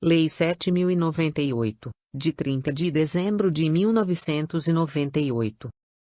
Lei 7.098, de 30 de dezembro de 1998.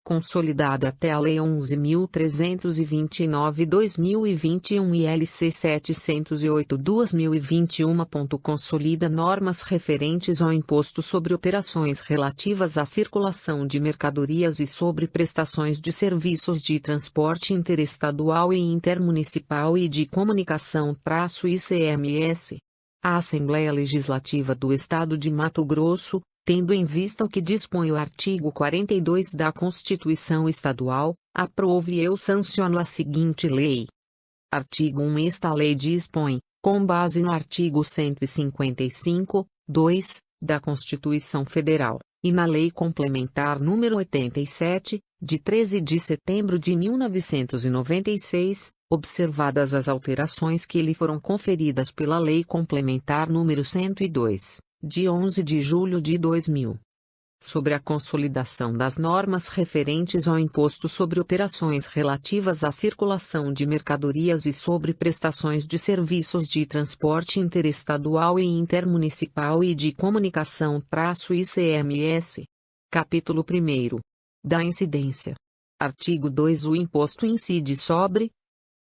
Consolidada até a Lei 11.329/2021 e LC 708/2021. Consolida normas referentes ao imposto sobre operações relativas à circulação de mercadorias e sobre prestações de serviços de transporte interestadual e intermunicipal e de comunicação-ICMS. A Assembleia Legislativa do Estado de Mato Grosso, tendo em vista o que dispõe o artigo 42 da Constituição Estadual, aprove e eu sanciono a seguinte lei. Artigo 1. Esta lei dispõe, com base no artigo 155, 2, da Constituição Federal, e na Lei Complementar nº 87, de 13 de setembro de 1996, observadas as alterações que lhe foram conferidas pela Lei Complementar nº 102, de 11 de julho de 2000. Sobre a consolidação das normas referentes ao imposto sobre operações relativas à circulação de mercadorias e sobre prestações de serviços de transporte interestadual e intermunicipal e de comunicação-ICMS. Capítulo 1º. Da incidência. Artigo 2. O imposto incide sobre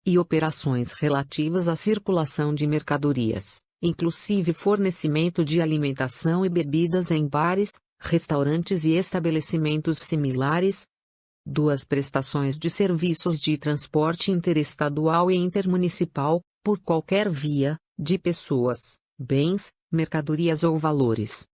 e operações relativas à circulação de mercadorias, inclusive fornecimento de alimentação e bebidas em bares, restaurantes e estabelecimentos similares. 2. Prestações de serviços de transporte interestadual e intermunicipal, por qualquer via, de pessoas, bens, mercadorias ou valores.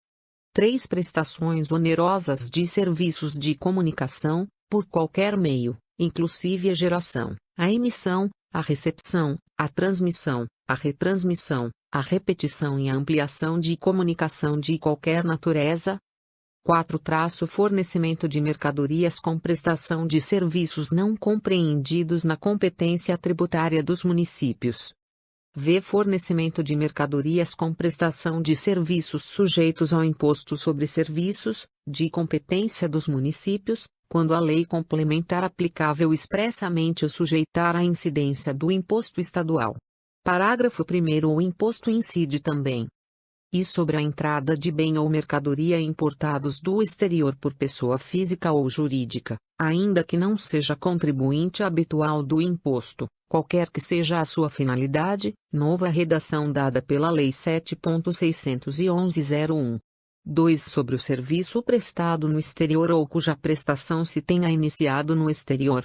3. Prestações onerosas de serviços de comunicação, por qualquer meio, inclusive a geração, a emissão, a recepção, a transmissão, a retransmissão, a repetição e a ampliação de comunicação de qualquer natureza. 4. Fornecimento de mercadorias com prestação de serviços não compreendidos na competência tributária dos municípios. V. Fornecimento de mercadorias com prestação de serviços sujeitos ao imposto sobre serviços, de competência dos municípios, quando a lei complementar aplicável expressamente o sujeitar à incidência do imposto estadual. Parágrafo 1º. O imposto incide também e sobre a entrada de bem ou mercadoria importados do exterior por pessoa física ou jurídica, ainda que não seja contribuinte habitual do imposto, qualquer que seja a sua finalidade. Nova redação dada pela Lei 7.611/01. 2. Sobre o serviço prestado no exterior ou cuja prestação se tenha iniciado no exterior.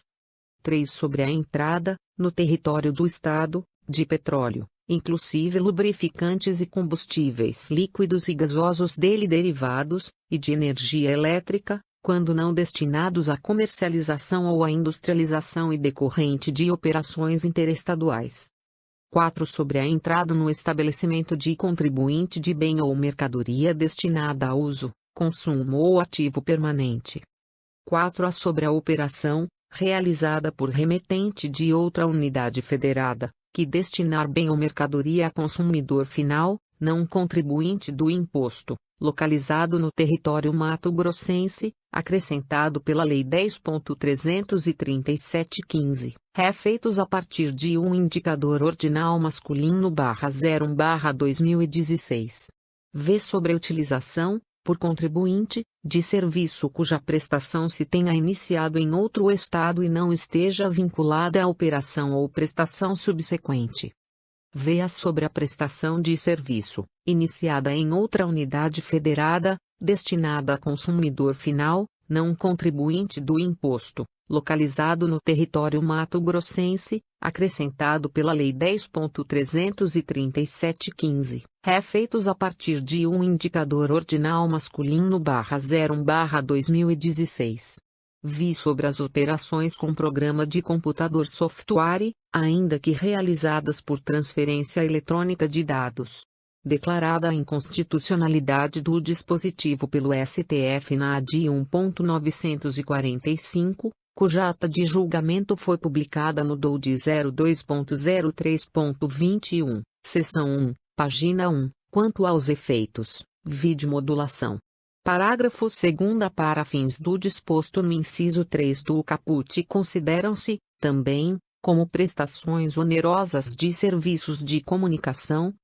3. Sobre a entrada, no território do Estado, de petróleo, inclusive lubrificantes e combustíveis líquidos e gasosos dele derivados, e de energia elétrica, quando não destinados à comercialização ou à industrialização e decorrente de operações interestaduais. 4. Sobre a entrada no estabelecimento de contribuinte de bem ou mercadoria destinada a uso, consumo ou ativo permanente. 4. Sobre a operação, realizada por remetente de outra unidade federada, que destinar bem ou mercadoria a consumidor final, não contribuinte do imposto, localizado no território mato-grossense, acrescentado pela Lei 10.337/15, refeitos a partir de um indicador ordinal masculino/01/2016. V. Sobre a utilização, por contribuinte, de serviço cuja prestação se tenha iniciado em outro estado e não esteja vinculada à operação ou prestação subsequente. V. Sobre a prestação de serviço, iniciada em outra unidade federada, destinada a consumidor final, não contribuinte do imposto, localizado no território mato-grossense, acrescentado pela Lei 10.337/15, refeitos a partir de um indicador ordinal masculino/01/2016. Vi sobre as operações com programa de computador software, ainda que realizadas por transferência eletrônica de dados. Declarada a inconstitucionalidade do dispositivo pelo STF na AD 1.945, cuja ata de julgamento foi publicada no DOUD 02.03.21, seção 1, página 1, quanto aos efeitos, vide modulação. Parágrafo 2º. Para fins do disposto no inciso 3 do caput consideram-se, também, como prestações onerosas de serviços de comunicação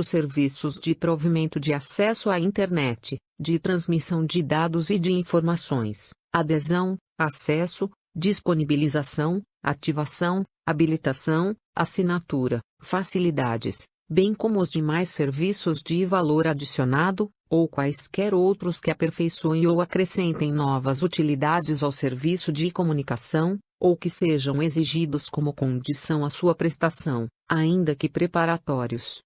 serviços de provimento de acesso à internet, de transmissão de dados e de informações, adesão, acesso, disponibilização, ativação, habilitação, assinatura, facilidades, bem como os demais serviços de valor adicionado, ou quaisquer outros que aperfeiçoem ou acrescentem novas utilidades ao serviço de comunicação, ou que sejam exigidos como condição à sua prestação, ainda que preparatórios.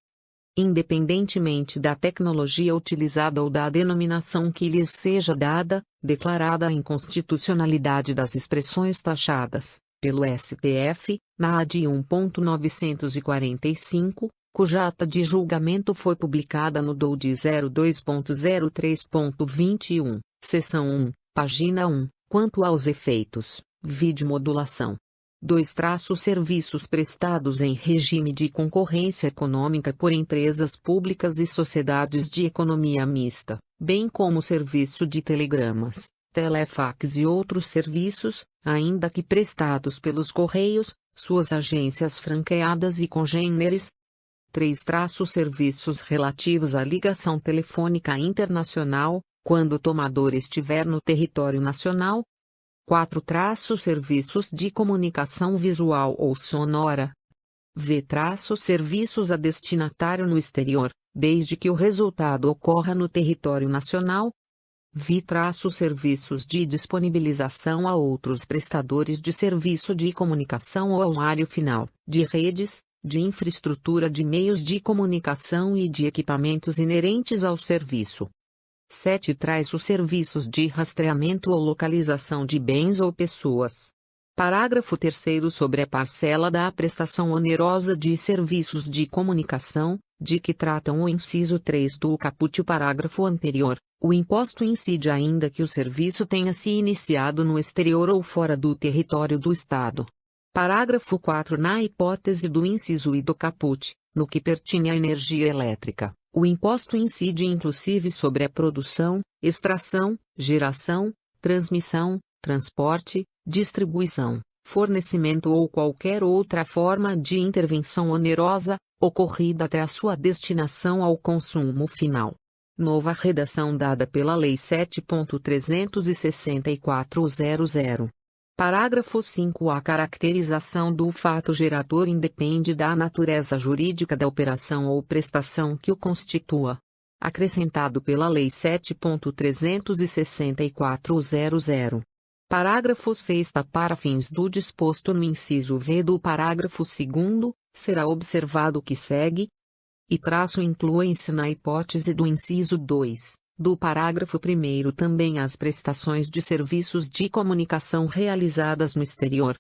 Independentemente da tecnologia utilizada ou da denominação que lhes seja dada, declarada a inconstitucionalidade das expressões taxadas pelo STF, na AD 1.945, cuja ata de julgamento foi publicada no DOUD 02.03.21, seção 1, página 1, quanto aos efeitos, vide modulação. 2. Serviços prestados em regime de concorrência econômica por empresas públicas e sociedades de economia mista, bem como serviço de telegramas, telefax e outros serviços, ainda que prestados pelos Correios, suas agências franqueadas e congêneres. 3. Serviços relativos à ligação telefônica internacional, quando o tomador estiver no território nacional. 4. Serviços de comunicação visual ou sonora. V. Serviços a destinatário no exterior, desde que o resultado ocorra no território nacional. V. Serviços de disponibilização a outros prestadores de serviço de comunicação ou ao usuário final, de redes, de infraestrutura de meios de comunicação e de equipamentos inerentes ao serviço. 7. Os serviços de rastreamento ou localização de bens ou pessoas. Parágrafo 3º sobre a parcela da prestação onerosa de serviços de comunicação, de que tratam o inciso 3 do caput. O parágrafo anterior, o imposto incide ainda que o serviço tenha se iniciado no exterior ou fora do território do Estado. Parágrafo 4. Na hipótese do inciso I do caput, no que pertine à energia elétrica, o imposto incide inclusive sobre a produção, extração, geração, transmissão, transporte, distribuição, fornecimento ou qualquer outra forma de intervenção onerosa, ocorrida até a sua destinação ao consumo final. Nova redação dada pela Lei 7.364/00. Parágrafo 5. A caracterização do fato gerador independe da natureza jurídica da operação ou prestação que o constitua. Acrescentado pela Lei 7.364/00. Parágrafo 6. Para fins do disposto no inciso V do parágrafo 2º, será observado o que segue. Incluem-se na hipótese do inciso 2. Do parágrafo 1º também as prestações de serviços de comunicação realizadas no exterior.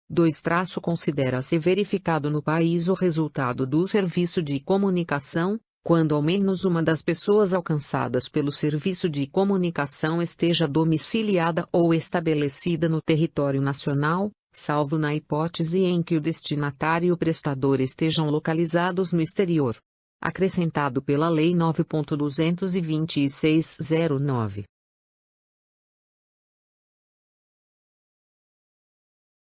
2. Considera-se verificado no país o resultado do serviço de comunicação, quando ao menos uma das pessoas alcançadas pelo serviço de comunicação esteja domiciliada ou estabelecida no território nacional, salvo na hipótese em que o destinatário e o prestador estejam localizados no exterior. Acrescentado pela Lei 9.226/09.